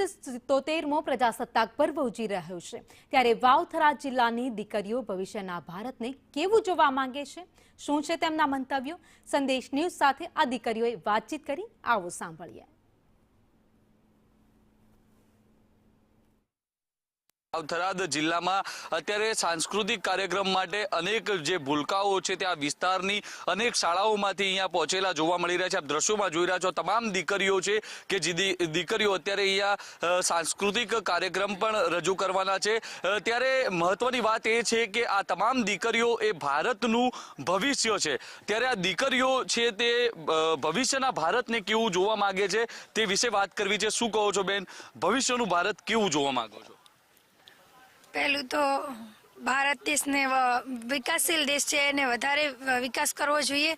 177મો પ્રજાસત્તાક પર્વ ઉજવી રહ્યો છે ત્યારે વાવ-થરાદ જિલ્લાની દીકરીઓ ભવિષ્યના ભારતને કેવું જોવા માંગે છે, શું છે તેમના મંતવ્યો? સંદેશ ન્યૂઝ સાથે આ દીકરીઓએ વાતચીત કરી, આવો સાંભળીએ। વાવ-થરાદ જિલ્લામાં અત્યારે સાંસ્કૃતિક કાર્યક્રમ માટે અનેક જે ભૂલકાઓ છે તે આ વિસ્તારની અનેક શાળાઓમાંથી અહીંયા પહોંચેલા જોવા મળી રહ્યા છે। આપ દ્રશ્યોમાં જોઈ રહ્યા છો તમામ દીકરીઓ છે કે જે દીકરીઓ અત્યારે અહીંયા સાંસ્કૃતિક કાર્યક્રમ પણ રજૂ કરવાના છે। ત્યારે મહત્વની વાત એ છે કે આ તમામ દીકરીઓ એ ભારતનું ભવિષ્ય છે। ત્યારે આ દીકરીઓ છે તે ભવિષ્યના ભારતને કેવું જોવા માંગે છે તે વિશે વાત કરવી છે। શું કહો છો બેન, ભવિષ્યનું ભારત કેવું જોવા માંગો છો? પહેલું તો ભારત દેશને વિકાસશીલ દેશ છે એને વધારે વિકાસ કરવો જોઈએ।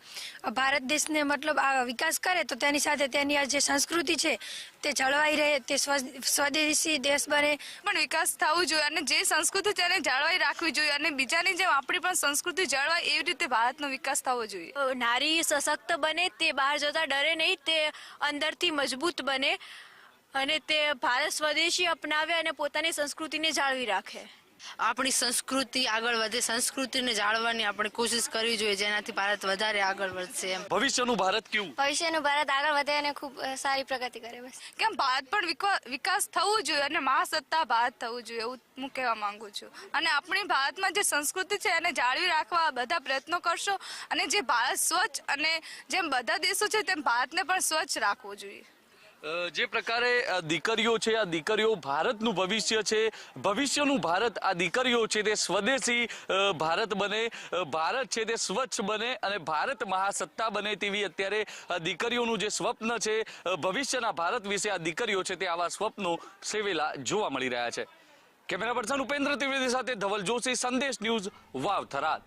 ભારત દેશને મતલબ આ વિકાસ કરે તો તેની સાથે તેની આ જે સંસ્કૃતિ છે તે જળવાઈ રહે, તે સ્વદેશી દેશ બને, પણ વિકાસ થવું જોઈએ અને જે સંસ્કૃતિ તેને જાળવાઈ રાખવી જોઈએ અને બીજાની જેમ આપણી પણ સંસ્કૃતિ જળવાય એવી રીતે ભારતનો વિકાસ થવો જોઈએ। નારી સશક્ત બને, તે બહાર જતા ડરે નહીં, તે અંદરથી મજબૂત બને અને તે ભારત સ્વદેશી અપનાવે અને પોતાની સંસ્કૃતિને જાળવી રાખે। આપણી સંસ્કૃતિ આગળ વધે, સંસ્કૃતિને જાળવવાની આપણે કોશિશ કરવી જોઈએ જેનાથી ભારત વધારે આગળ વધશે। એમ ભવિષ્યનું ભારત કેવું? ભવિષ્યનું ભારત આગળ વધે અને ખૂબ સારી પ્રગતિ કરે। બસ કેમ ભારત પણ વિકાસ થવું જોઈએ અને મહાસત્તા ભારત થવું જોઈએ એવું હું કહેવા માંગુ છું। અને આપણી ભારતમાં જે સંસ્કૃતિ છે એને જાળવી રાખવા બધા પ્રયત્નો કરશો અને જે ભારત સ્વચ્છ અને જેમ બધા દેશો છે તેમ ભારતને પણ સ્વચ્છ રાખવું જોઈએ। જે પ્રકારે દીકરીઓ છે, આ દીકરીઓ ભારતનું ભવિષ્ય છે, ભવિષ્યનું ભારત આ દીકરીઓ છે તે સ્વદેશી ભારત બને, ભારત છે તે સ્વચ્છ બને અને ભારત મહાસત્તા બને તેવી અત્યારે દીકરીઓનું જે સ્વપ્ન છે, ભવિષ્યના ભારત વિશે આ દીકરીઓ છે તે આવા સ્વપ્નો સેવેલા જોવા મળી રહ્યા છે। કેમેરા પર્સન ઉપેન્દ્ર ત્રિવેદી સાથે ધવલ જોશી, સંદેશ ન્યૂઝ, વાવ-થરાદ।